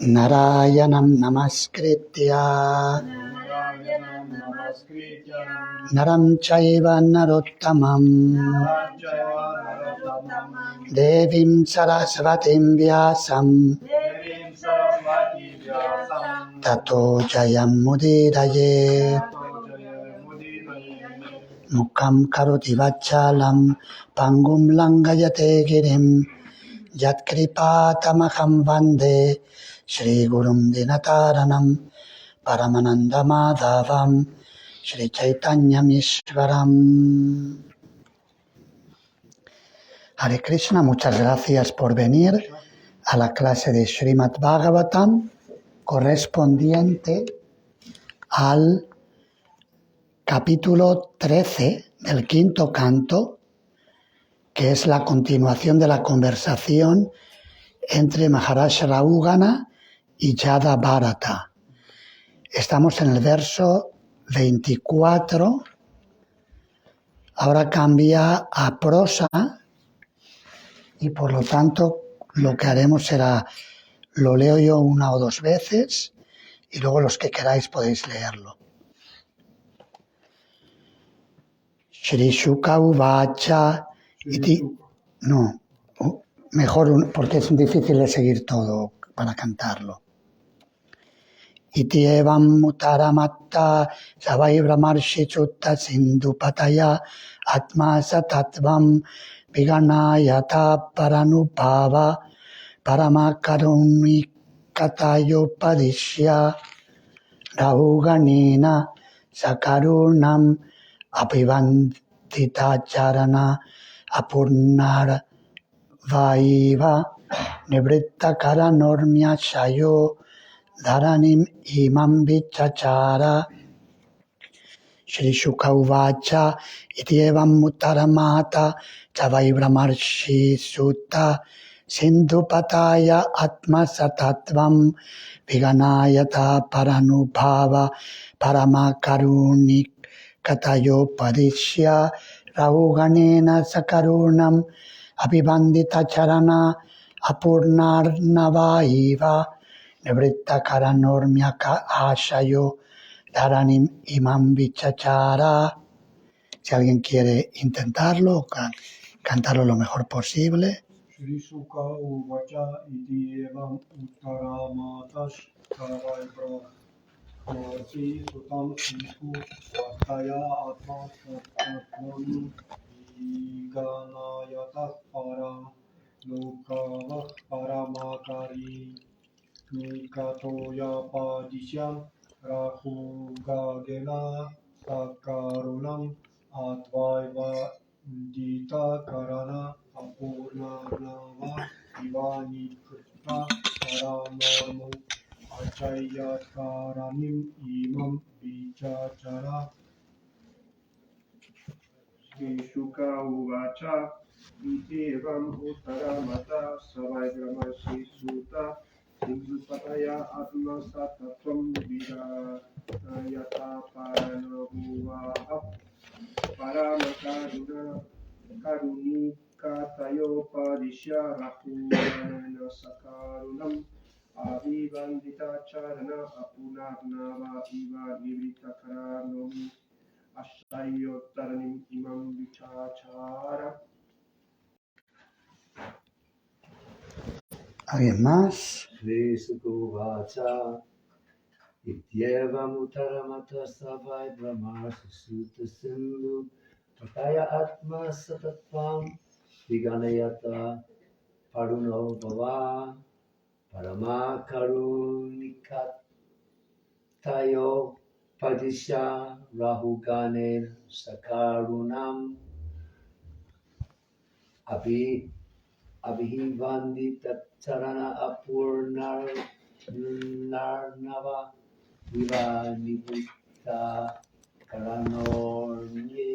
Narayanam namaskritya Naram chaiva narottamam Devim sarasvatim vyasam Tato jayam mudiraye Mukam karoti vachalam Pangum langayate girim Yat kripatamaham vande Shri Gurum Dinataranam Paramananda Madhavam Shri Chaitanya Mishwaram. Hare Krishna, muchas gracias por venir a la clase de Srimad Bhagavatam correspondiente al capítulo 13 del quinto canto, que es la continuación de la conversación entre Maharaj Rahugana y Yada Bharata. Estamos en el verso 24, ahora cambia a prosa y por lo tanto lo que haremos será, lo leo yo una o dos veces y luego los que queráis podéis leerlo. Shri Shuka Uvacha iti, no, mejor porque es difícil de seguir todo para cantarlo. Iti evam mutaramatta savai brahmarshi chutta sindhu pataya atma satatvam viganayata paranubhava paramakarunnikatayo padishya rahuganena sakarunam apivandita charana apurnar vaiva nivritta karanormya shayo Dharanim imam vichachara Shri Shuka Uvacha iti evam mutaramata Chavai brahmarshi sutta Sindhu pataya atma satatvam Viganayata paranubhava Paramakarunik katayo padishya Rahuganena sakarunam Abhivandita charana Apurnarnavaiva Nivritta karanormya ashayo Dharanim imam vichachara. Si alguien quiere intentarlo, cantarlo lo mejor posible. Shri Shuka Uvacha iti evam uttaramatas savai brahmarshi sutam sindhu vataya atma sattvam viganayata para lokava paramakari nikatoya padishyam rahugagena sakarunam advaiva dita karana apurnanava ivani krita paranormu achayataranim imam vichachara. Shri Shuka Uvacha iti evam uttaramata savai brahmarshi sutta Sindhu pataya atma sattvam viganayata paranabhuvaha paramakaruna karunikatayo padishya rahugana sakarunam avivandita charana apunarnava iva nivritta karanomi ashayottaranim imam vichachara. ¿Alguien más? Shri Shuka Uvacha Ityevam uttaramata savai brahmarshi sutta sindhu pataya atma satatvam viganayata parunobhava paramakarunnikatayo padishya rahugane sakarunam abhivandita charana apurnarnava viva nivritta karanornye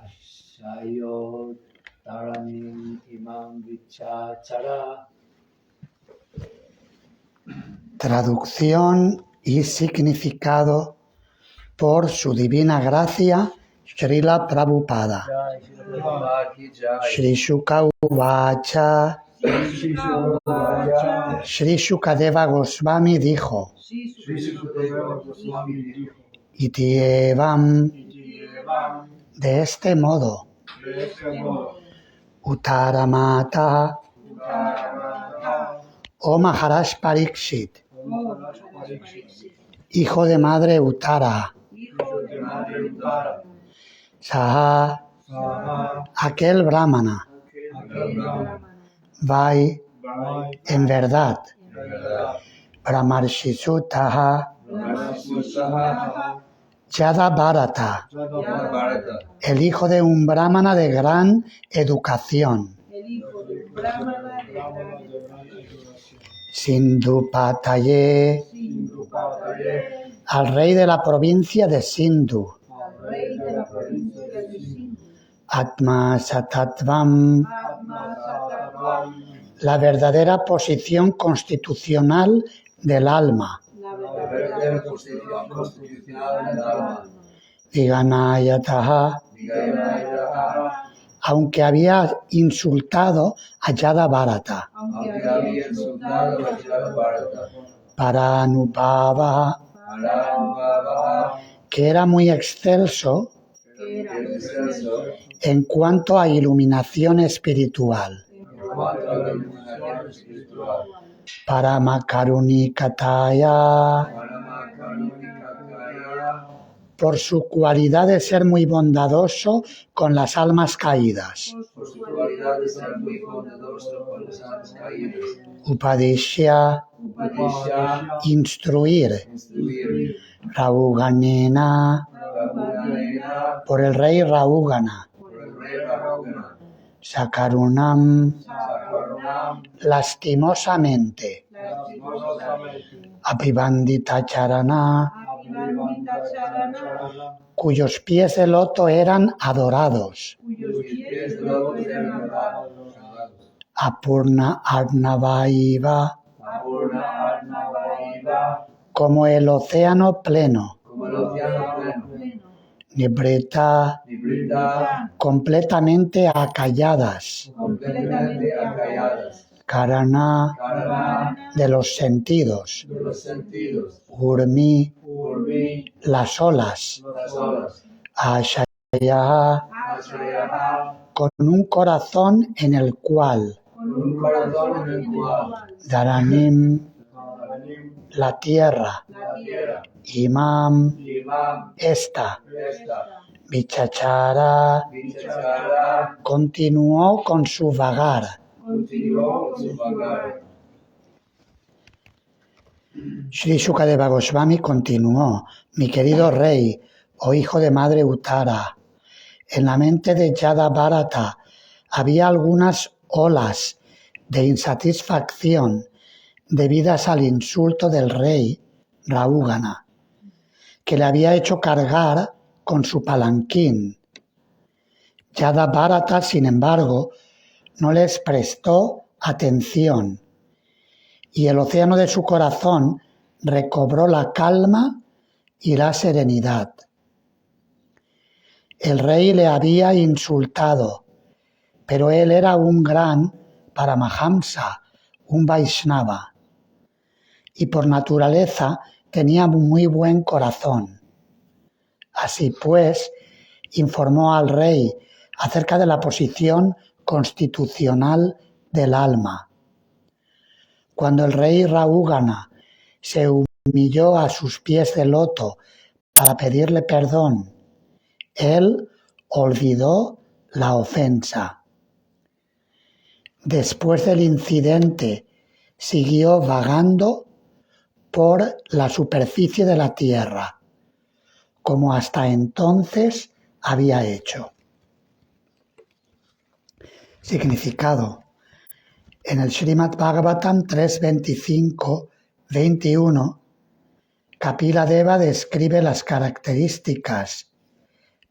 ashayo taranim imam vichachara. Traducción y significado por su divina gracia, Srila Prabhupada. Shri Shuka Uvacha Sri Shukadeva Goswami dijo, Iti evam, de este modo, Uttaramata, oh Maharaj Parikshit, hijo de madre Uttara, Saha, aquel brahmana, Vai, en verdad, Brahmarshisuttaha, Yada Bharata, el hijo de un brahmana de gran educación, Sindhupataye, al rey de la provincia de Sindhu, Atma Satatvam, la verdadera posición constitucional del alma, Viganayataha, aunque había insultado a Yada Bharata, Paranubhava, que era muy excelso en cuanto a iluminación espiritual, Paramakarunikatāya, por su cualidad de ser muy bondadoso con las almas caídas, Upadishya, instruir, Rauganena, por el rey Raugana, Sakarunam, lastimosamente, Apibandita Charana, cuyos pies de loto eran adorados, Apurna Arnavaiva, como el océano pleno, Nibrita, completamente acalladas, Karana, de los sentidos, Urmi, las olas, Ashaya, con un corazón en el cual, Dharanim, la tierra, Imam, esta, Vichachara, continuó con su vagar. Sri Shukadeva Goswami continuó, mi querido rey, oh hijo de madre Uttara, en la mente de Yada Bharata había algunas olas de insatisfacción debidas al insulto del rey Raugana, que le había hecho cargar con su palanquín. Yada Bharata, sin embargo, no les prestó atención y el océano de su corazón recobró la calma y la serenidad. El rey le había insultado, pero él era un gran Paramahamsa, un Vaishnava, y por naturaleza tenía muy buen corazón. Así pues, informó al rey acerca de la posición constitucional del alma. Cuando el rey Raugana se humilló a sus pies de loto para pedirle perdón, él olvidó la ofensa. Después del incidente, siguió vagando por la superficie de la tierra, como hasta entonces había hecho. Significado. En el Srimad Bhagavatam 3.25-21, Kapila Deva describe las características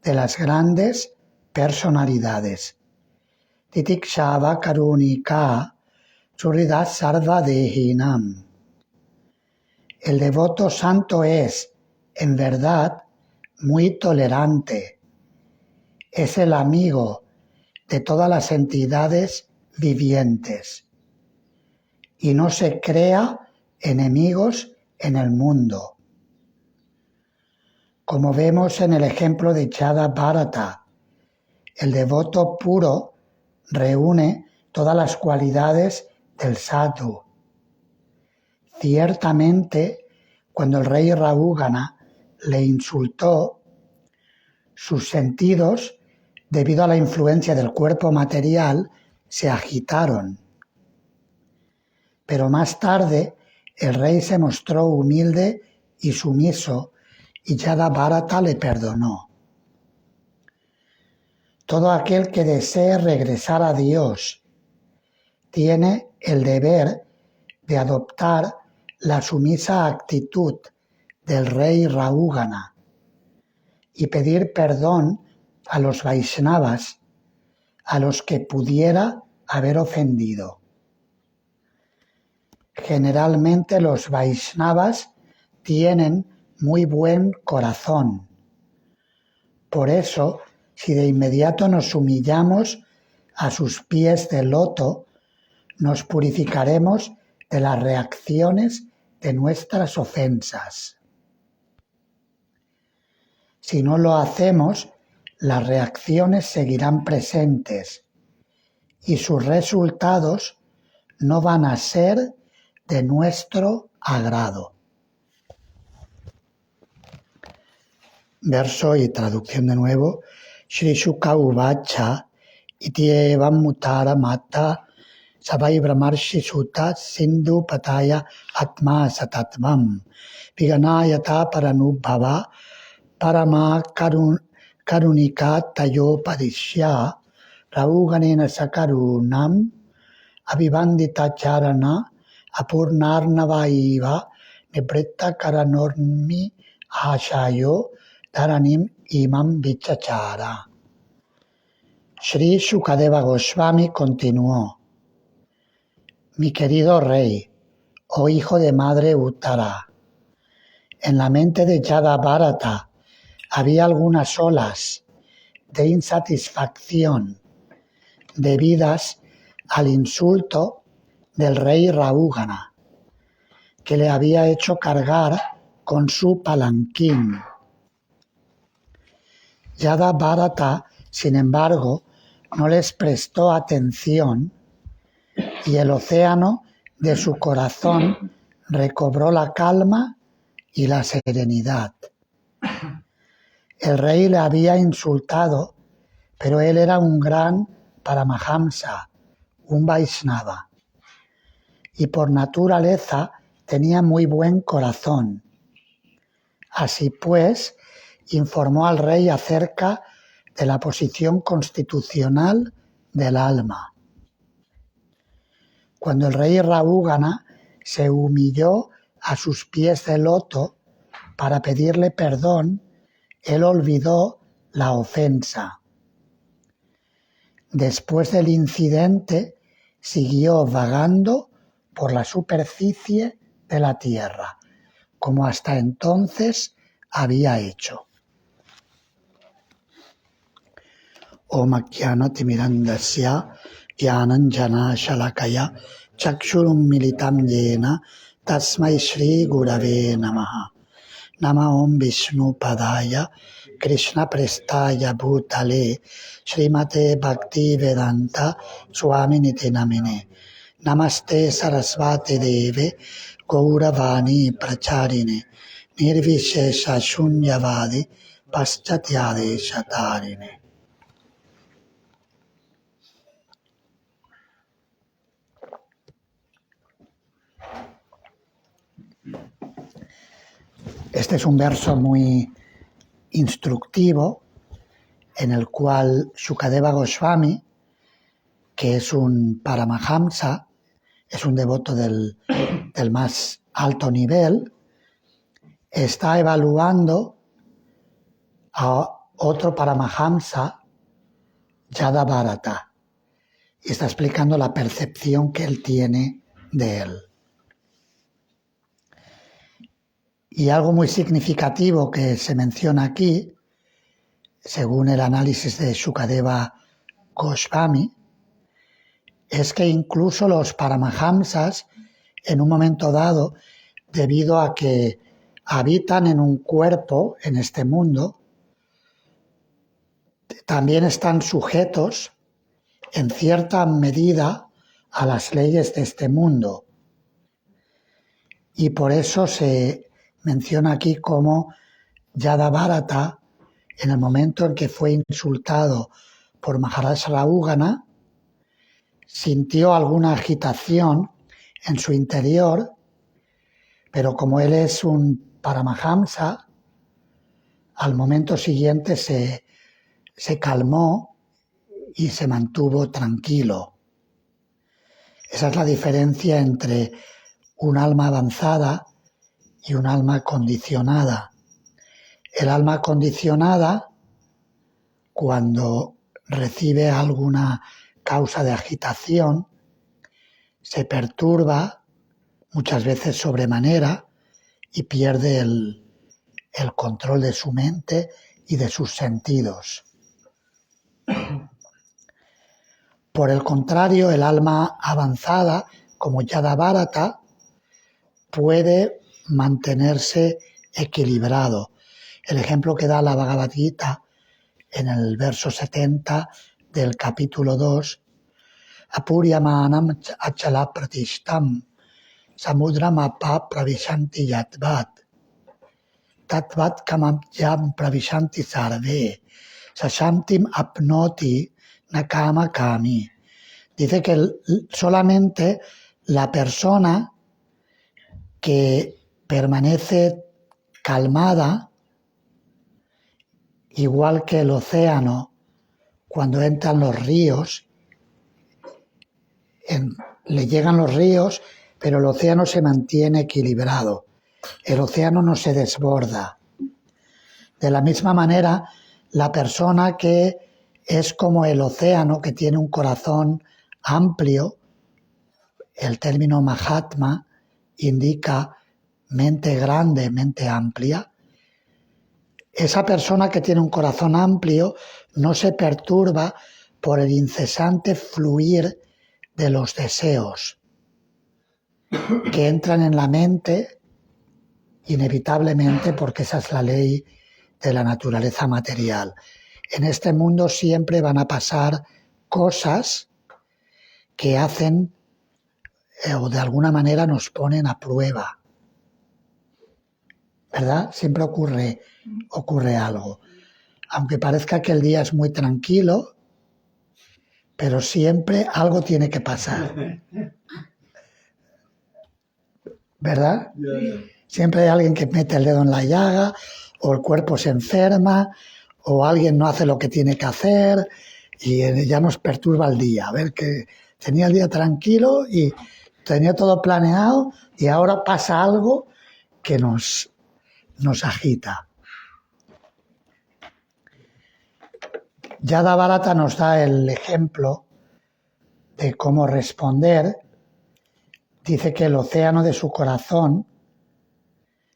de las grandes personalidades. Titikshava Karunika Churidat Sarva Dehinam. El devoto santo es, en verdad, muy tolerante. Es el amigo de todas las entidades vivientes. y no se crea enemigos en el mundo. Como vemos en el ejemplo de Jada Bharata, el devoto puro reúne todas las cualidades del sadhu. Ciertamente, cuando el rey Rahugana le insultó, sus sentidos, debido a la influencia del cuerpo material, se agitaron. Pero más tarde, el rey se mostró humilde y sumiso y Jada Bharata le perdonó. Todo aquel que desee regresar a Dios tiene el deber de adoptar la sumisa actitud del rey Rahugana y pedir perdón a los Vaishnavas a los que pudiera haber ofendido. Generalmente los Vaishnavas tienen muy buen corazón. Por eso, si de inmediato nos humillamos a sus pies de loto, nos purificaremos de las reacciones de nuestras ofensas. Si no lo hacemos, las reacciones seguirán presentes y sus resultados no van a ser de nuestro agrado. Verso y traducción de nuevo. Shri Shuka Uvacha iti evam mutara mata Sabai Brahmarshi Sutta Sindhu Pataya Atma Satatvam Viganayata Paranubhava Parama Karunika Tayo Padishya Rahuganena Sakarunam Abhivandita Charana Apurnarnavaiva Nibritta Karanormi Ashayo Dharanim Imam Vichachara. Sri Shukadeva Goswami continuó: Mi querido rey, oh hijo de madre Uttara, en la mente de Jada Bharata había algunas olas de insatisfacción debidas al insulto del rey Rahugana, que le había hecho cargar con su palanquín. Jada Bharata, sin embargo, no les prestó atención y el océano de su corazón recobró la calma y la serenidad. El rey le había insultado, pero él era un gran Paramahamsa, un Vaishnava, y por naturaleza tenía muy buen corazón. Así pues, informó al rey acerca de la posición constitucional del alma. Cuando el rey Rahugana se humilló a sus pies de loto para pedirle perdón, él olvidó la ofensa. Después del incidente, siguió vagando por la superficie de la tierra, como hasta entonces había hecho. Om Ajnana Timirandasya Jnananjana Shalakaya Chakshurum Militam Yena Tasmai Shri Gurave Namaha. Nama Om Vishnu Padaya Krishna Prestaya Bhutale Srimate Bhakti Vedanta Swami Niti Namine. Namaste Sarasvati Deve Gauravani Pracharine Nirvishesha Shunyavadi Paschatyade Shatarine. Este es un verso muy instructivo en el cual Shukadeva Goswami, que es un Paramahamsa, es un devoto del más alto nivel, está evaluando a otro Paramahamsa, Jada Bharata, y está explicando la percepción que él tiene de él. Y algo muy significativo que se menciona aquí, según el análisis de Shukadeva Goswami, es que incluso los Paramahamsas en un momento dado, debido a que habitan en un cuerpo en este mundo, también están sujetos en cierta medida a las leyes de este mundo. Y por eso se menciona aquí como Yadabharata, en el momento en que fue insultado por Maharaj Raugana, sintió alguna agitación en su interior, pero como él es un Paramahamsa, al momento siguiente se calmó y se mantuvo tranquilo. Esa es la diferencia entre un alma avanzada y un alma condicionada. El alma condicionada, cuando recibe alguna causa de agitación, se perturba, muchas veces sobremanera, y pierde el control de su mente y de sus sentidos. Por el contrario, el alma avanzada, como Yadabharata, puede mantenerse equilibrado. El ejemplo que da la Bhagavad Gita en el verso 70 del capítulo 2, Apuryamanam achala pratishtam samudram apa pravishanti yatvat tatvat kamam yam pravishanti sarve sashantim apnoti nakama kami. Dice que solamente la persona que permanece calmada, igual que el océano, cuando entran los ríos, le llegan los ríos, pero el océano se mantiene equilibrado. El océano no se desborda. De la misma manera, la persona que es como el océano, que tiene un corazón amplio, el término Mahatma indica mente grande, mente amplia. Esa persona que tiene un corazón amplio no se perturba por el incesante fluir de los deseos que entran en la mente inevitablemente, porque esa es la ley de la naturaleza material. En este mundo siempre van a pasar cosas que hacen o de alguna manera nos ponen a prueba, ¿verdad? Siempre ocurre algo. Aunque parezca que el día es muy tranquilo, pero siempre algo tiene que pasar, ¿verdad? Siempre hay alguien que mete el dedo en la llaga, o el cuerpo se enferma, o alguien no hace lo que tiene que hacer y ya nos perturba el día. A ver, que tenía el día tranquilo y tenía todo planeado y ahora pasa algo que nos agita. Yadabharata nos da el ejemplo de cómo responder. Dice que el océano de su corazón,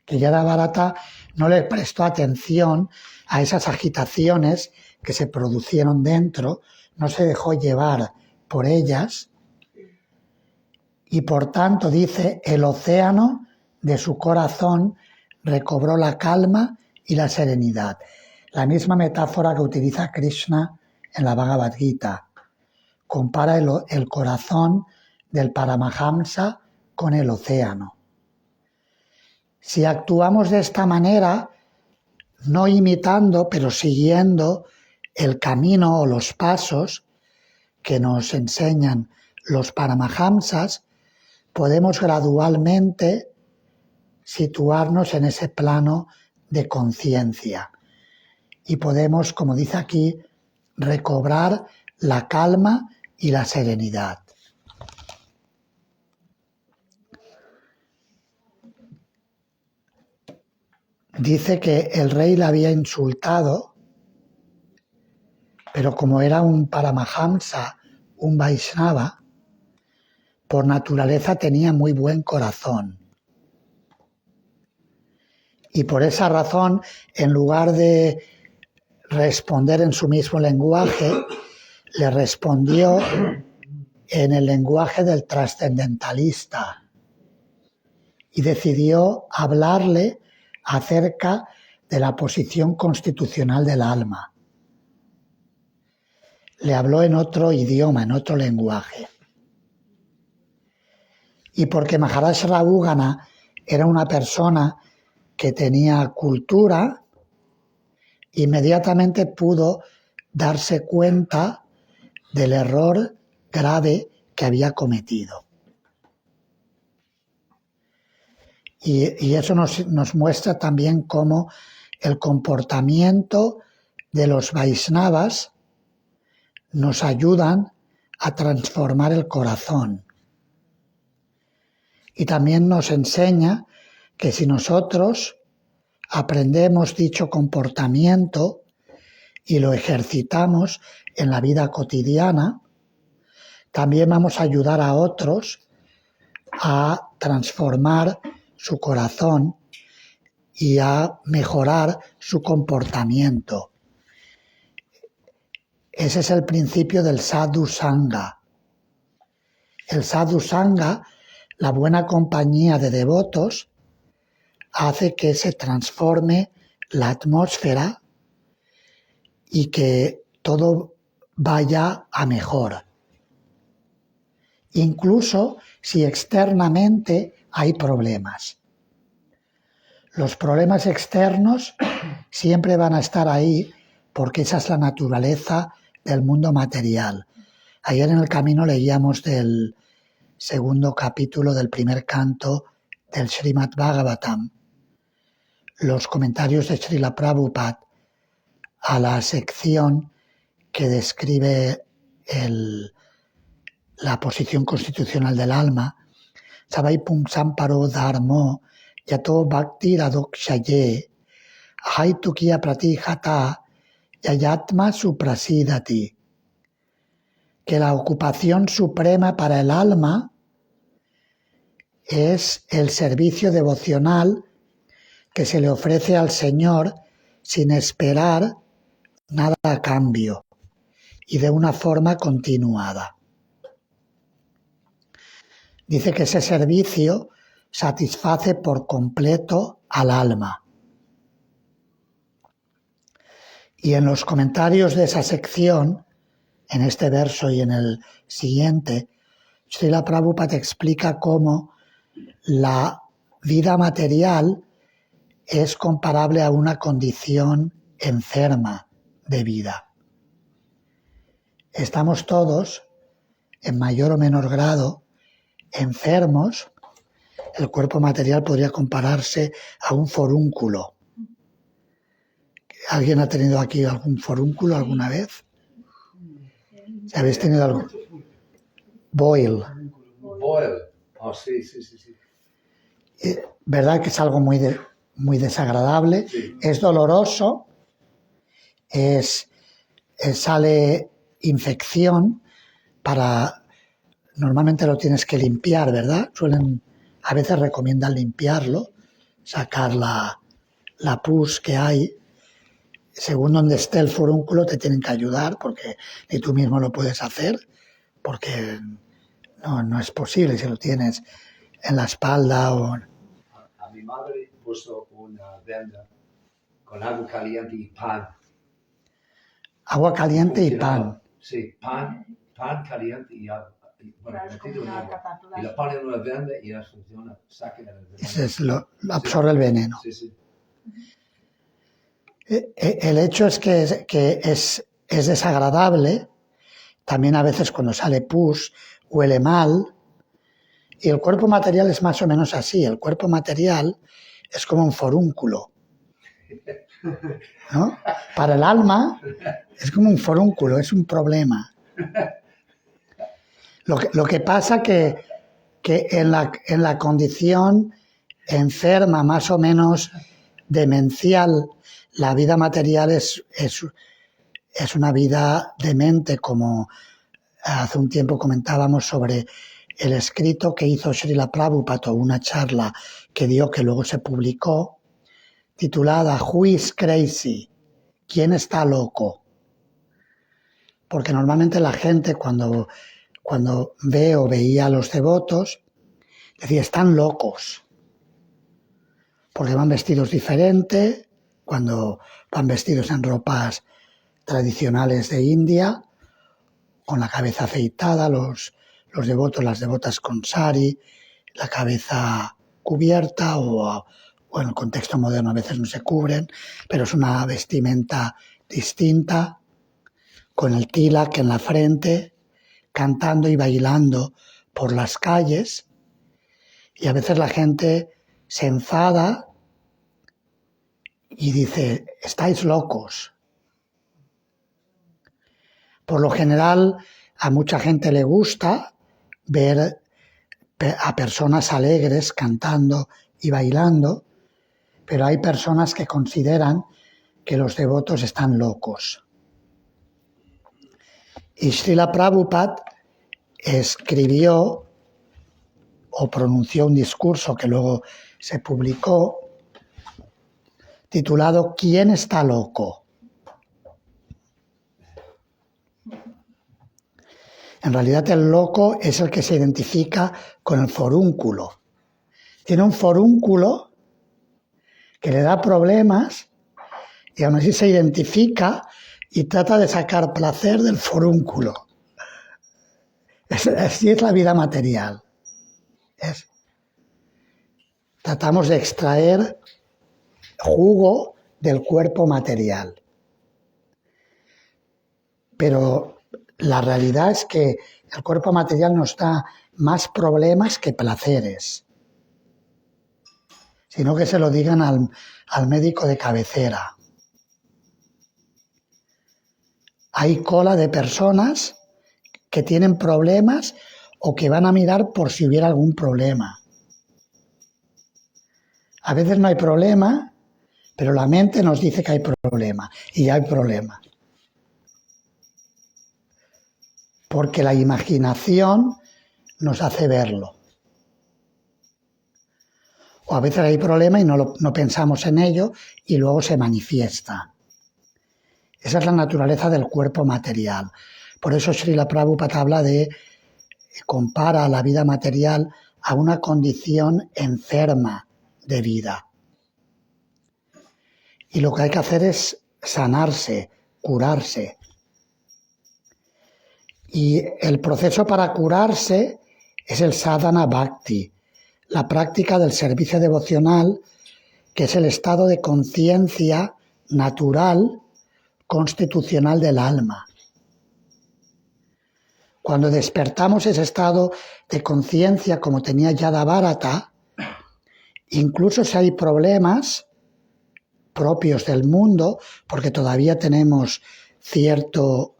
que Yadabharata no le prestó atención a esas agitaciones que se produjeron dentro, no se dejó llevar por ellas y por tanto, dice, el océano de su corazón recobró la calma y la serenidad. La misma metáfora que utiliza Krishna en la Bhagavad Gita. Compara el corazón del Paramahamsa con el océano. Si actuamos de esta manera, no imitando, pero siguiendo el camino o los pasos que nos enseñan los Paramahamsas, podemos gradualmente situarnos en ese plano de conciencia y podemos, como dice aquí, recobrar la calma y la serenidad. Dice que el rey le había insultado, pero como era un Paramahamsa, un Vaishnava, por naturaleza tenía muy buen corazón. Y por esa razón, en lugar de responder en su mismo lenguaje, le respondió en el lenguaje del trascendentalista. y decidió hablarle acerca de la posición constitucional del alma. Le habló en otro idioma, en otro lenguaje. Y porque Maharaj Rahugana era una persona que tenía cultura, inmediatamente pudo darse cuenta del error grave que había cometido. Y eso nos muestra también cómo el comportamiento de los Vaishnavas nos ayudan a transformar el corazón. Y también nos enseña que si nosotros aprendemos dicho comportamiento y lo ejercitamos en la vida cotidiana, también vamos a ayudar a otros a transformar su corazón y a mejorar su comportamiento. Ese es el principio del sadhu sangha. El sadhu sangha, la buena compañía de devotos, hace que se transforme la atmósfera y que todo vaya a mejor. Incluso si externamente hay problemas. Los problemas externos siempre van a estar ahí porque esa es la naturaleza del mundo material. Ayer en el camino leíamos del segundo capítulo del primer canto del Srimad Bhagavatam, los comentarios de Srila Prabhupada a la sección que describe la posición constitucional del alma. Savai pumsam paro dharmo yato bhakti radokshaye ahaitukia pratijata yayatma suprasidati. Que la ocupación suprema para el alma es el servicio devocional que se le ofrece al Señor sin esperar nada a cambio y de una forma continuada. Dice que ese servicio satisface por completo al alma. Y en los comentarios de esa sección, en este verso y en el siguiente, Srila Prabhupada explica cómo la vida material es comparable a una condición enferma de vida. Estamos todos, en mayor o menor grado, enfermos. El cuerpo material podría compararse a un forúnculo. ¿Alguien ha tenido aquí algún forúnculo alguna vez? ¿Si habéis tenido algo? Boil. Boil. Oh, sí. ¿Verdad que es algo muy desagradable? Sí. Es doloroso, sale infección, normalmente lo tienes que limpiar, ¿verdad? A veces recomiendan limpiarlo, sacar la pus que hay. Según donde esté el forúnculo te tienen que ayudar porque ni tú mismo lo puedes hacer, porque no es posible si lo tienes en la espalda o... A mi madre puso una venda con agua caliente y pan. Agua caliente y pan. Sí, pan caliente y agua. Metido en agua. Y lo pone en una venda y ya funciona. Saca el veneno. Ese es lo absorbe el veneno. Sí. El hecho es que es desagradable. También a veces cuando sale pus huele mal. Y el cuerpo material es más o menos así. El cuerpo material es como un forúnculo, ¿no? Para el alma es como un forúnculo, es un problema. Lo que pasa que en la condición enferma, más o menos demencial, la vida material es una vida demente, como hace un tiempo comentábamos sobre el escrito que hizo Srila Prabhupada, una charla que dio que luego se publicó, titulada Who is Crazy? ¿Quién está loco? Porque normalmente la gente cuando ve o veía a los devotos decía, están locos. porque van vestidos diferente, cuando van vestidos en ropas tradicionales de India, con la cabeza afeitada, los devotos, las devotas con sari, la cabeza cubierta o en el contexto moderno a veces no se cubren, pero es una vestimenta distinta, con el tilak en la frente, cantando y bailando por las calles, y a veces la gente se enfada y dice, estáis locos. Por lo general, a mucha gente le gusta ver a personas alegres cantando y bailando, pero hay personas que consideran que los devotos están locos. Y Srila Prabhupada escribió o pronunció un discurso que luego se publicó titulado ¿Quién está loco? En realidad el loco es el que se identifica con el forúnculo. Tiene un forúnculo que le da problemas y aún así se identifica y trata de sacar placer del forúnculo. Así es la vida material. Tratamos de extraer jugo del cuerpo material. Pero la realidad es que el cuerpo material nos da más problemas que placeres. Sino que se lo digan al médico de cabecera. Hay cola de personas que tienen problemas o que van a mirar por si hubiera algún problema. A veces no hay problema, pero la mente nos dice que hay problema, y hay problema. Porque la imaginación nos hace verlo. O a veces hay problema y no pensamos en ello y luego se manifiesta. Esa es la naturaleza del cuerpo material. Por eso Srila Prabhupada habla compara la vida material a una condición enferma de vida. Y lo que hay que hacer es sanarse, curarse. Y el proceso para curarse es el sadhana bhakti, la práctica del servicio devocional, que es el estado de conciencia natural, constitucional del alma. Cuando despertamos ese estado de conciencia como tenía Yadabharata, incluso si hay problemas propios del mundo, porque todavía tenemos cierto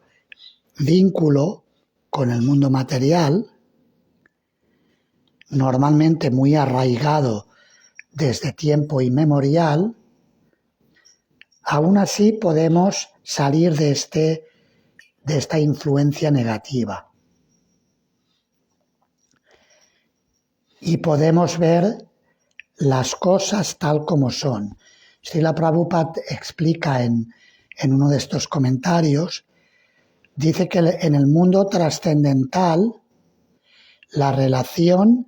vínculo con el mundo material, normalmente muy arraigado desde tiempo inmemorial, aún así podemos salir de esta influencia negativa. Y podemos ver las cosas tal como son. Srila Prabhupada explica en uno de estos comentarios, dice que en el mundo trascendental la relación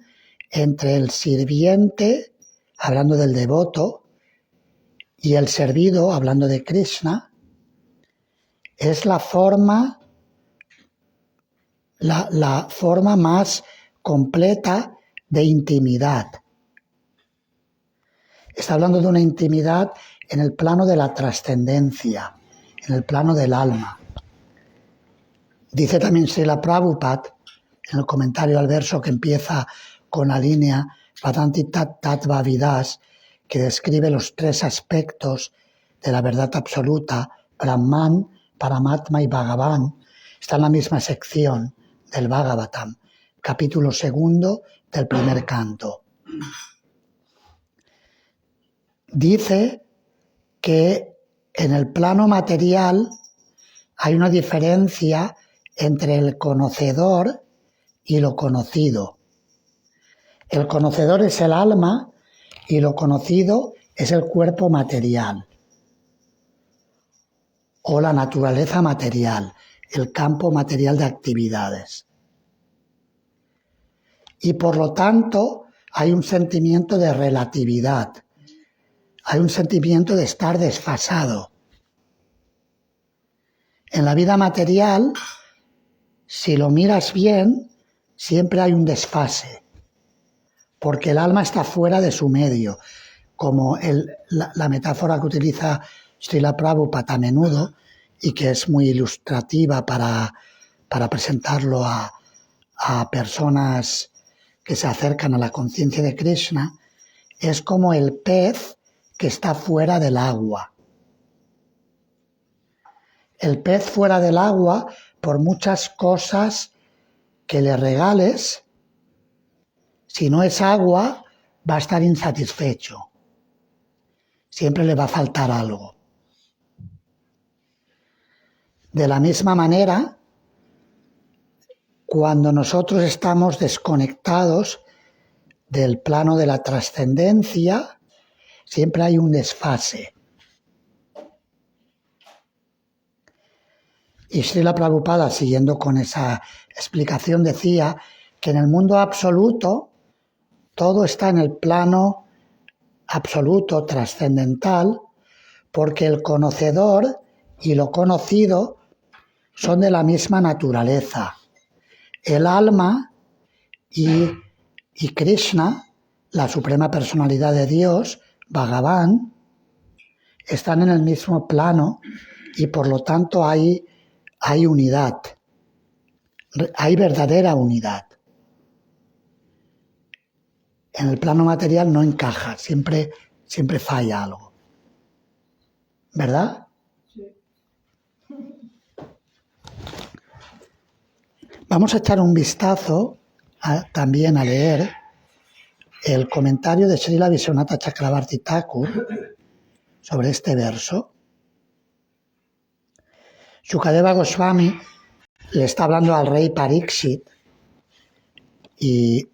entre el sirviente, hablando del devoto, y el servido, hablando de Krishna, es la forma más completa de intimidad. Está hablando de una intimidad en el plano de la trascendencia, en el plano del alma. Dice también Srila Prabhupada, en el comentario al verso que empieza con la línea Vadanti Tattva Vidas, que describe los tres aspectos de la verdad absoluta, Brahman, Paramatma y Bhagavan, está en la misma sección del Bhagavatam, capítulo 2 del primer canto. Dice que en el plano material hay una diferencia entre el conocedor y lo conocido. El conocedor es el alma y lo conocido es el cuerpo material o la naturaleza material, el campo material de actividades. Y por lo tanto hay un sentimiento de relatividad. hay un sentimiento de estar desfasado. En la vida material, si lo miras bien, siempre hay un desfase, porque el alma está fuera de su medio, como la metáfora que utiliza Srila Prabhupada a menudo y que es muy ilustrativa para presentarlo a personas que se acercan a la conciencia de Krishna, es como el pez que está fuera del agua. El pez fuera del agua, por muchas cosas que le regales, si no es agua, va a estar insatisfecho. Siempre le va a faltar algo. De la misma manera, cuando nosotros estamos desconectados del plano de la trascendencia, siempre hay un desfase. Y Srila Prabhupada, siguiendo con esa explicación, decía que en el mundo absoluto todo está en el plano absoluto, trascendental, porque el conocedor y lo conocido son de la misma naturaleza. El alma y Krishna, la suprema personalidad de Dios, Bhagavan, están en el mismo plano y por lo tanto hay unidad, hay verdadera unidad. En el plano material no encaja, siempre falla algo. ¿Verdad? Sí. Vamos a echar un vistazo también a leer el comentario de Srila Vishwanatha Chakravarti Thakur sobre este verso. Shukadeva Goswami le está hablando al rey Parikshit y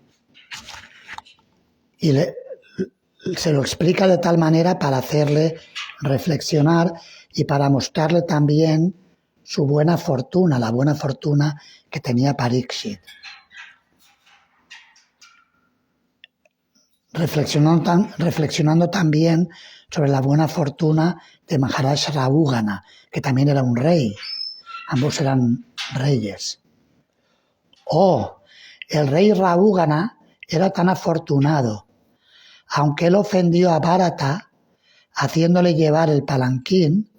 se lo explica de tal manera para hacerle reflexionar y para mostrarle también su buena fortuna, la buena fortuna que tenía Parikshit. Reflexionando también sobre la buena fortuna de Maharaj Rahugana, que también era un rey. Ambos eran reyes. El rey Rahugana era tan afortunado. Aunque él ofendió a Bharata haciéndole llevar el palanquín,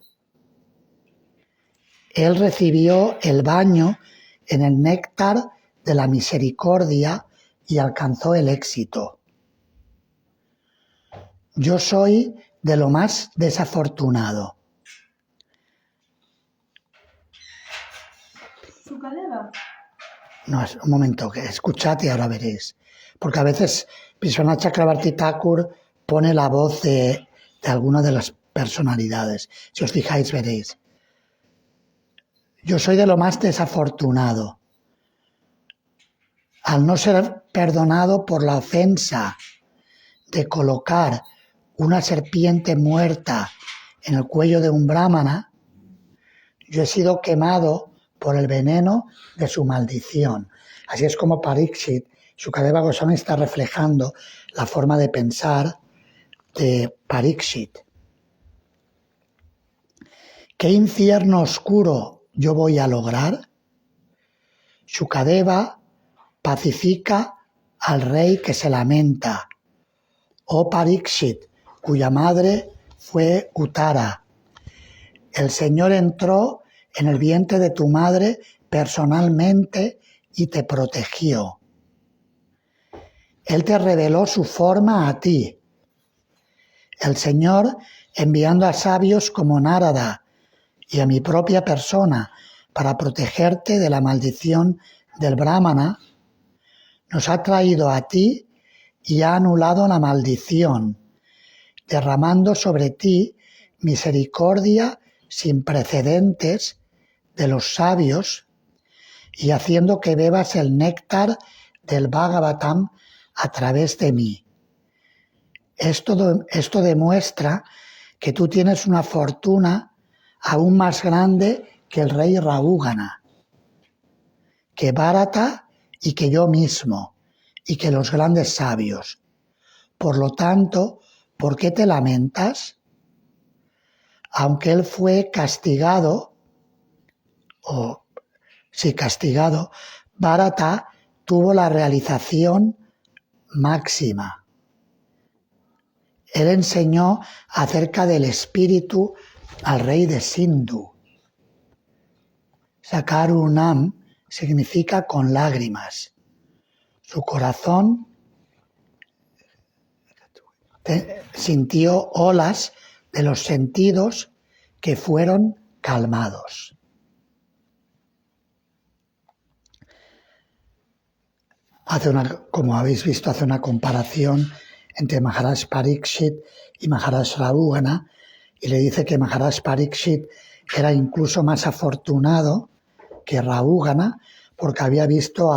él recibió el baño en el néctar de la misericordia y alcanzó el éxito. Yo soy de lo más desafortunado. ¿Shukadeva? No, un momento, escuchad y ahora veréis. Porque a veces Vishwanath Chakravarti Thakur pone la voz de alguna de las personalidades. Si os fijáis, veréis. Yo soy de lo más desafortunado. Al no ser perdonado por la ofensa de colocar una serpiente muerta en el cuello de un brahmana, yo he sido quemado por el veneno de su maldición. Así es como Parikshit, Shukadeva Goswami está reflejando la forma de pensar de Parikshit. ¿Qué infierno oscuro yo voy a lograr? Shukadeva pacifica al rey que se lamenta. Oh Parikshit, cuya madre fue Uttara. El Señor entró en el vientre de tu madre personalmente y te protegió. Él te reveló su forma a ti. El Señor, enviando a sabios como Narada y a mi propia persona para protegerte de la maldición del Brahmana, nos ha traído a ti y ha anulado la maldición, derramando sobre ti misericordia sin precedentes de los sabios y haciendo que bebas el néctar del Bhagavatam a través de mí. Esto demuestra que tú tienes una fortuna aún más grande que el rey Rahugana, que Bharata y que yo mismo, y que los grandes sabios. Por lo tanto, ¿por qué te lamentas? Aunque él fue castigado, Bharata tuvo la realización máxima. Él enseñó acerca del espíritu al rey de Sindhu. Sakarunam significa con lágrimas. Su corazón sintió olas de los sentidos que fueron calmados. Como habéis visto, hace una comparación entre Maharaj Parikshit y Maharaj Rahugana y le dice que Maharaj Parikshit era incluso más afortunado que Rahugana porque había visto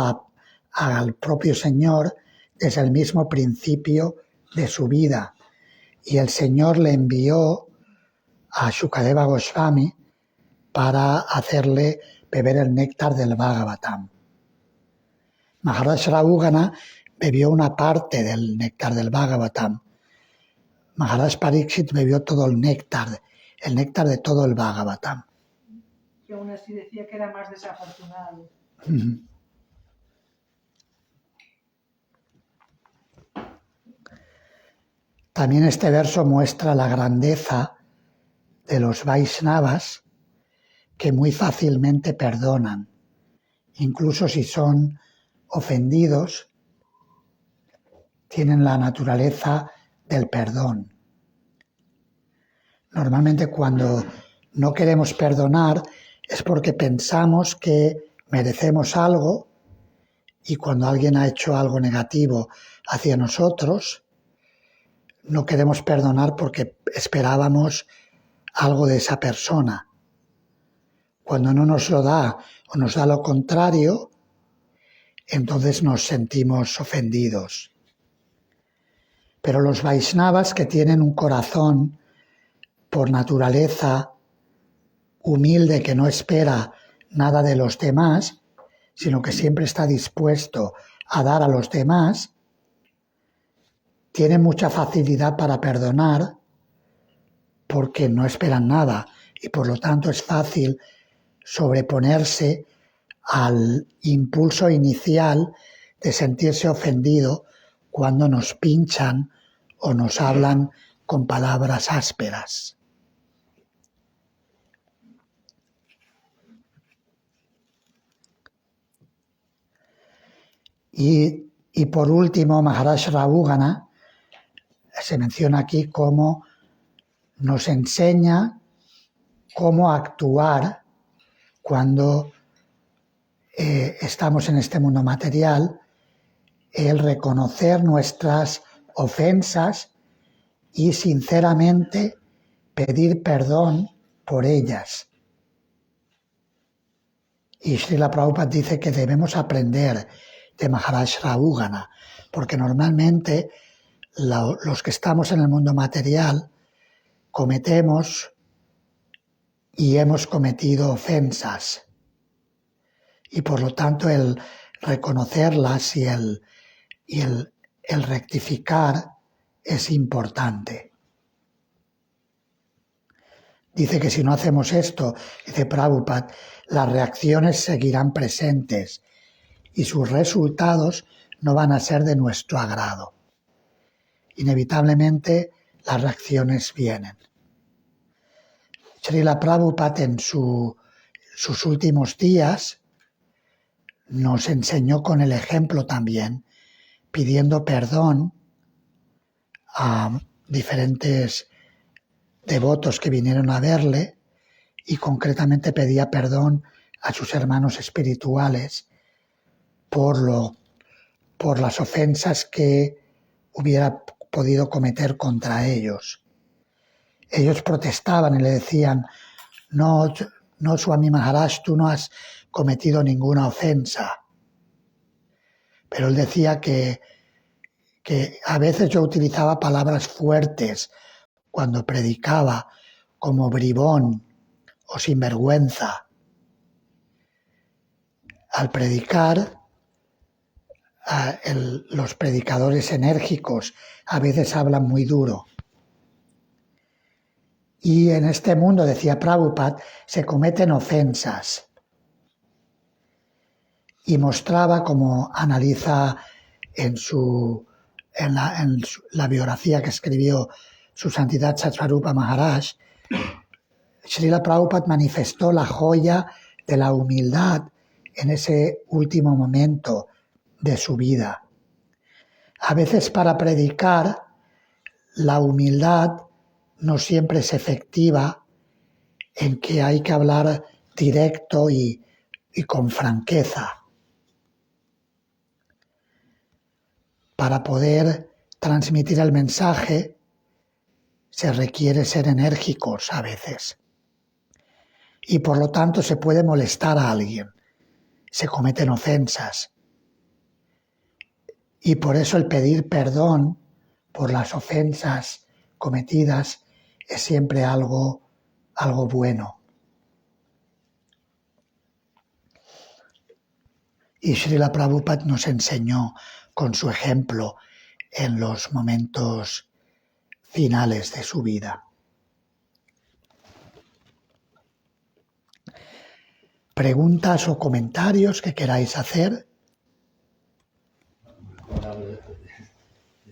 al propio Señor desde el mismo principio de su vida. Y el Señor le envió a Shukadeva Goswami para hacerle beber el néctar del Bhagavatam. Maharaj Rahugana bebió una parte del néctar del Bhagavatam. Maharaj Parikshit bebió todo el néctar de todo el Bhagavatam. Que aún así decía que era más desafortunado. También este verso muestra la grandeza de los Vaishnavas que muy fácilmente perdonan, incluso si son ofendidos, tienen la naturaleza del perdón. Normalmente cuando no queremos perdonar es porque pensamos que merecemos algo y cuando alguien ha hecho algo negativo hacia nosotros, no queremos perdonar porque esperábamos algo de esa persona. Cuando no nos lo da o nos da lo contrario, entonces nos sentimos ofendidos. Pero los Vaishnavas, que tienen un corazón por naturaleza humilde, que no espera nada de los demás, sino que siempre está dispuesto a dar a los demás, tienen mucha facilidad para perdonar porque no esperan nada y por lo tanto es fácil sobreponerse al impulso inicial de sentirse ofendido cuando nos pinchan o nos hablan con palabras ásperas. Y por último, Maharaj Rahugana se menciona aquí cómo nos enseña cómo actuar cuando estamos en este mundo material, el reconocer nuestras ofensas y sinceramente pedir perdón por ellas. Y Srila Prabhupada dice que debemos aprender de Maharaj Rahugana, porque normalmente los que estamos en el mundo material cometemos y hemos cometido ofensas. Y por lo tanto el reconocerlas y el rectificar es importante. Dice que si no hacemos esto, dice Prabhupada, las reacciones seguirán presentes y sus resultados no van a ser de nuestro agrado. Inevitablemente las reacciones vienen. Srila Prabhupada en sus últimos días nos enseñó con el ejemplo también, pidiendo perdón a diferentes devotos que vinieron a verle y concretamente pedía perdón a sus hermanos espirituales por las ofensas que hubiera podido cometer contra ellos. Ellos protestaban y le decían, no, Swami Maharaj, tú no has cometido ninguna ofensa. Pero él decía que a veces yo utilizaba palabras fuertes cuando predicaba, como bribón o sinvergüenza. Al predicar, los predicadores enérgicos a veces hablan muy duro. Y en este mundo, decía Prabhupada, se cometen ofensas. Y mostraba, como analiza en la biografía que escribió su Santidad Satsvarupa Maharaj, Srila Prabhupada manifestó la joya de la humildad en ese último momento de su vida. A veces para predicar, la humildad no siempre es efectiva, en que hay que hablar directo y con franqueza. Para poder transmitir el mensaje se requiere ser enérgicos a veces. Y por lo tanto se puede molestar a alguien. Se cometen ofensas. Y por eso el pedir perdón por las ofensas cometidas es siempre algo bueno. Y Srila Prabhupada nos enseñó con su ejemplo en los momentos finales de su vida. ¿Preguntas o comentarios que queráis hacer? Recordaba de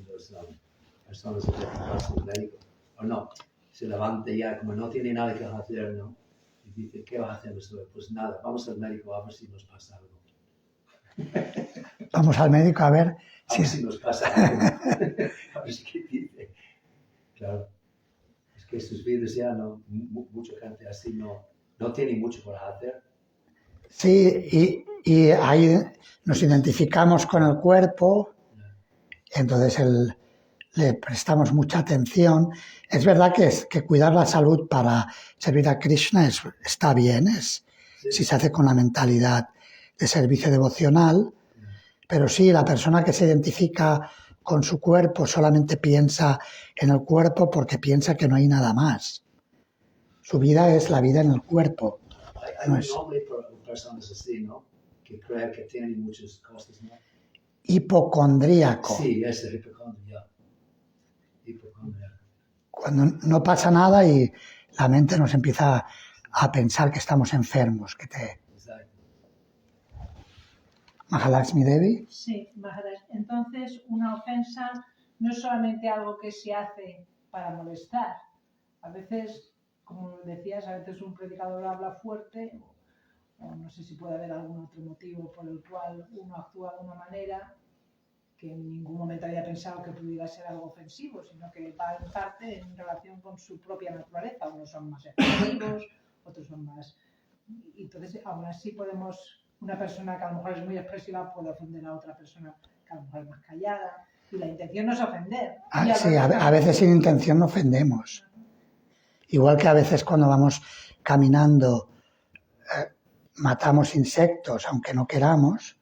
las personas que pasan al médico, o no, se levanta ya, como no tiene nada que hacer, ¿no? Y dice, ¿qué vas a hacer? Pues nada, vamos al médico a ver si nos pasa algo. Vamos al médico a ver si nos pasa algo. A ver qué dice. Claro. Es que sus vidas ya no, mucha gente así no tiene mucho por hacer. Sí, y ahí nos identificamos con el cuerpo, entonces le prestamos mucha atención. Es verdad que cuidar la salud para servir a Krishna está bien, sí. Si se hace con la mentalidad de servicio devocional, pero sí, la persona que se identifica con su cuerpo solamente piensa en el cuerpo porque piensa que no hay nada más. Su vida es la vida en el cuerpo. Hay un nombre para personas así, ¿no? Que creen que tienen muchas cosas, ¿no? Hipocondríaco. Sí, ese hipocondríaco. Cuando no pasa nada y la mente nos empieza a pensar que estamos enfermos. Exacto. Mahalakshmi Devi. Sí, Maharaj. Entonces, una ofensa no es solamente algo que se hace para molestar. A veces, como decías, a veces un predicador habla fuerte, o no sé si puede haber algún otro motivo por el cual uno actúa de una manera que en ningún momento había pensado que pudiera ser algo ofensivo, sino que va en parte en relación con su propia naturaleza. Unos son más expresivos, otros son más... Y entonces, aún así una persona que a lo mejor es muy expresiva puede ofender a otra persona que a lo mejor es más callada. Y la intención no es ofender. Sí, a veces sin intención no ofendemos. Igual que a veces cuando vamos caminando matamos insectos, aunque no queramos.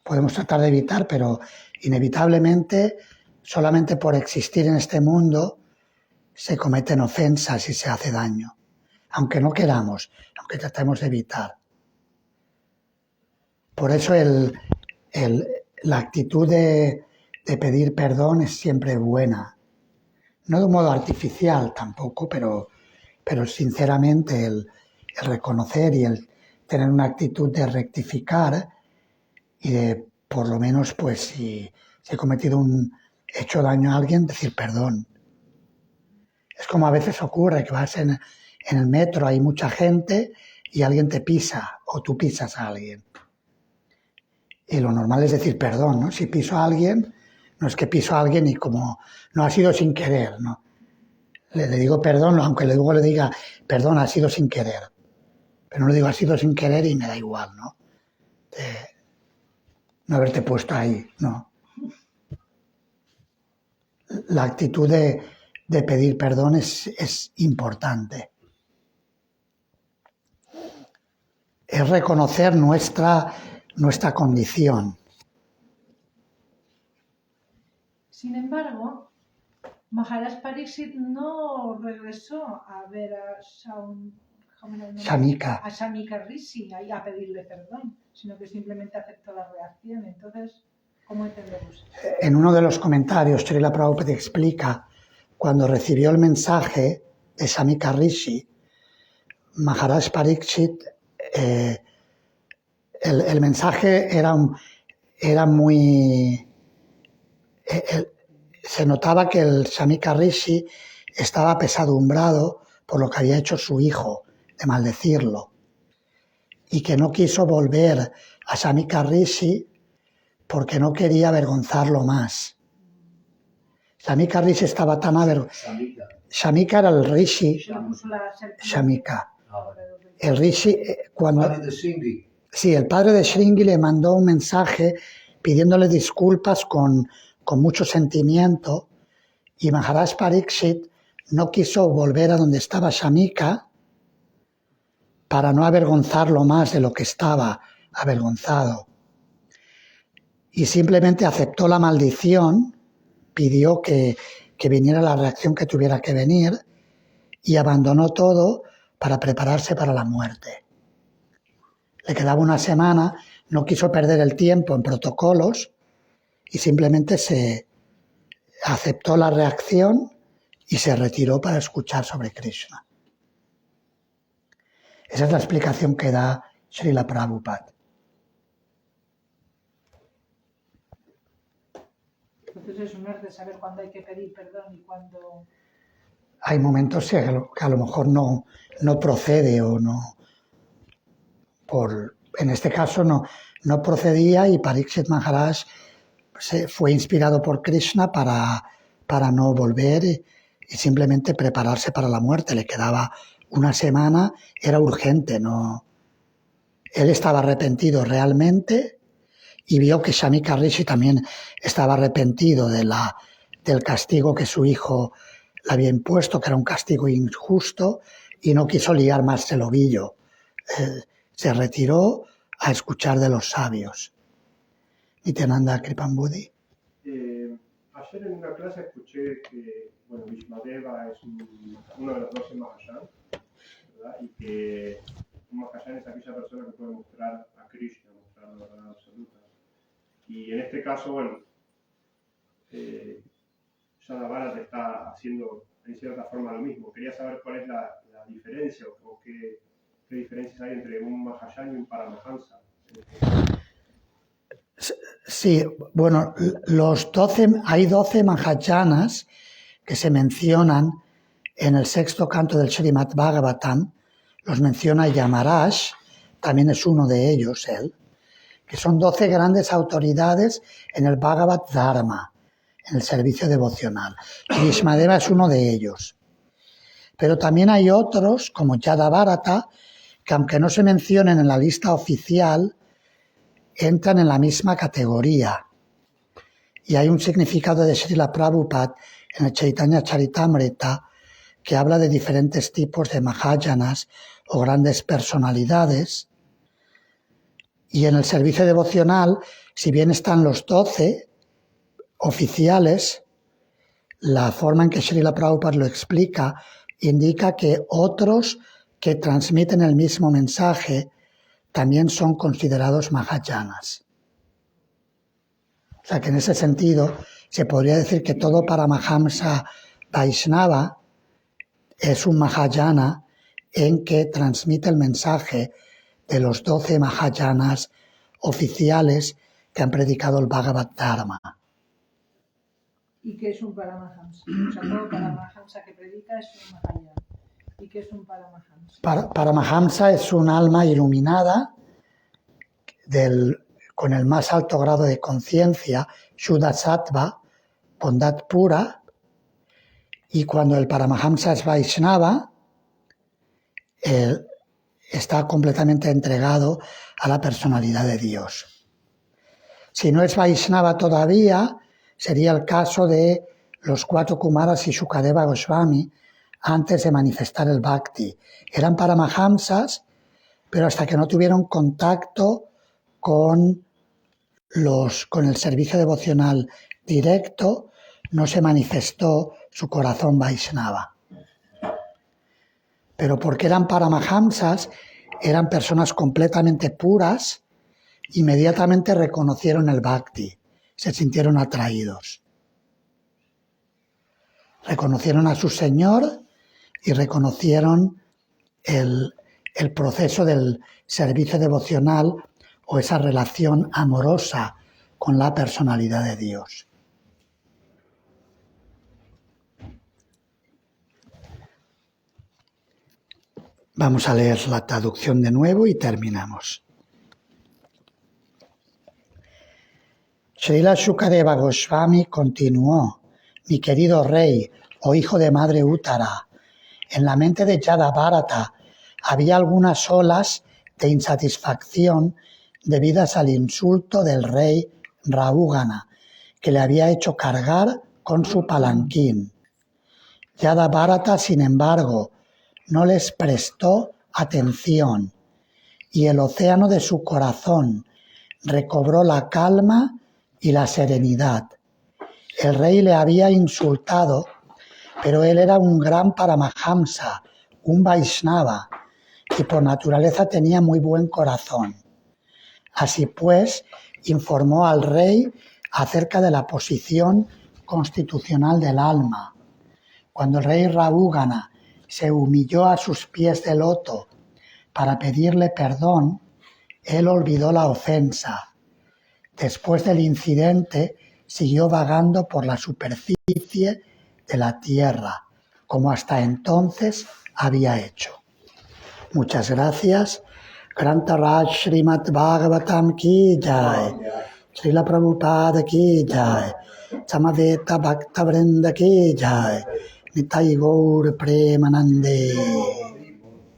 Podemos tratar de evitar, pero inevitablemente, solamente por existir en este mundo, se cometen ofensas y se hace daño. Aunque no queramos, aunque tratemos de evitar. Por eso la actitud de pedir perdón es siempre buena. No de un modo artificial tampoco, pero sinceramente el reconocer y el tener una actitud de rectificar y de, por lo menos, pues si he cometido hecho daño a alguien, decir perdón. Es como a veces ocurre que vas en el metro, hay mucha gente y alguien te pisa o tú pisas a alguien. Y lo normal es decir perdón, ¿no? Si piso a alguien, no es que piso a alguien y como no ha sido sin querer, ¿no? Le digo perdón, aunque luego le diga perdón, ha sido sin querer. Pero no le digo ha sido sin querer y me da igual, ¿no? No haberte puesto ahí, no. La actitud de pedir perdón es importante. Es reconocer nuestra condición. Sin embargo, Maharaj Pariksit no regresó a ver a Shamika Rishi a pedirle perdón, sino que simplemente aceptó la reacción. Entonces, ¿cómo entendemos? En uno de los comentarios, Srila Prabhupada explica cuando recibió el mensaje de Shamika Rishi, Maharaj Pariksit, el mensaje era muy... se notaba que el Shamika Rishi estaba apesadumbrado por lo que había hecho su hijo, de maldecirlo, y que no quiso volver a Shamika Rishi porque no quería avergonzarlo más. Shamika Rishi estaba tan Samika. Shamika era el Rishi, Le puso la serpiente. Shamika. Ah, vale. El Rishi, cuando... Padre de Shingi. Sí, el padre de Shringi le mandó un mensaje pidiéndole disculpas con mucho sentimiento, y Maharaj Pariksit no quiso volver a donde estaba Shamika para no avergonzarlo más de lo que estaba avergonzado. Y simplemente aceptó la maldición, pidió que viniera la reacción que tuviera que venir, y abandonó todo para prepararse para la muerte. Le quedaba una semana, no quiso perder el tiempo en protocolos y simplemente se aceptó la reacción y se retiró para escuchar sobre Krishna. Esa es la explicación que da Srila Prabhupada. Entonces eso no es de saber cuándo hay que pedir perdón y cuándo... Hay momentos que a lo mejor no procede o no... En este caso no procedía, y Pariksit Maharaj fue inspirado por Krishna para no volver y simplemente prepararse para la muerte. Le quedaba una semana, era urgente, no. Él estaba arrepentido realmente y vio que Shamika Rishi también estaba arrepentido del castigo que su hijo le había impuesto, que era un castigo injusto, y no quiso liar más el ovillo. Se retiró a escuchar de los sabios. Nityananda Kripambudi. Ayer en una clase escuché que, bueno, Vishmadeva es uno de los 12 Mahayana, ¿verdad? Y que un Mahayana es aquella persona que puede mostrar a Krishna, mostrar la verdad absoluta. Y en este caso, bueno, Yadavara te está haciendo en cierta forma lo mismo. Quería saber cuál es la diferencia o qué diferencias hay entre un Mahayana y un Paramahansa. Sí, bueno, hay 12 Mahayanas que se mencionan en el sexto canto del Srimad Bhagavatam. Los menciona Yamaraj, también es uno de ellos él, que son 12 grandes autoridades en el Bhagavad Dharma, en el servicio devocional. Y Vishmadeva es uno de ellos. Pero también hay otros, como Yadavarata, que aunque no se mencionen en la lista oficial, entran en la misma categoría. Y hay un significado de Srila Prabhupada en el Chaitanya Charitamrita que habla de diferentes tipos de Mahayanas o grandes personalidades. Y en el servicio devocional, si bien están los 12 oficiales, la forma en que Srila Prabhupada lo explica indica que otros que transmiten el mismo mensaje también son considerados Mahayanas. O sea que en ese sentido se podría decir que todo Paramahamsa Vaishnava es un Mahayana en que transmite el mensaje de los 12 Mahayanas oficiales que han predicado el Bhagavad Dharma. ¿Y qué es un Paramahamsa? O sea, todo Paramahamsa que predica es un Mahayana. ¿Y qué es un Paramahamsa? Paramahamsa es un alma iluminada con el más alto grado de conciencia, Shuddha Sattva, bondad pura, y cuando el Paramahamsa es Vaishnava, está completamente entregado a la personalidad de Dios. Si no es Vaishnava todavía, sería el caso de los 4 Kumaras y Shukadeva Goswami antes de manifestar el Bhakti. Eran Paramahamsas, pero hasta que no tuvieron contacto con el servicio devocional directo, no se manifestó su corazón Vaishnava. Pero porque eran Paramahamsas, eran personas completamente puras, inmediatamente reconocieron el Bhakti, se sintieron atraídos. Reconocieron a su Señor y reconocieron el proceso del servicio devocional o esa relación amorosa con la personalidad de Dios. Vamos a leer la traducción de nuevo y terminamos. Srila Shukadeva Goswami continuó: mi querido rey, o hijo de madre Uttara, en la mente de Yadabharata había algunas olas de insatisfacción debidas al insulto del rey Rahugana, que le había hecho cargar con su palanquín. Yadabharata, sin embargo, no les prestó atención y el océano de su corazón recobró la calma y la serenidad. El rey le había insultado, pero él era un gran Paramahamsa, un Vaishnava, y por naturaleza tenía muy buen corazón. Así pues, informó al rey acerca de la posición constitucional del alma. Cuando el rey Rahugana se humilló a sus pies de loto para pedirle perdón, él olvidó la ofensa. Después del incidente, siguió vagando por la superficie de la tierra, como hasta entonces había hecho. Muchas gracias. Grantaraj Srimad Bhagavatam ki jai, Srila Prabhupada ki jai, Samaveta Bhakta Vrinda ki jai, Nitai Gaur Premanande.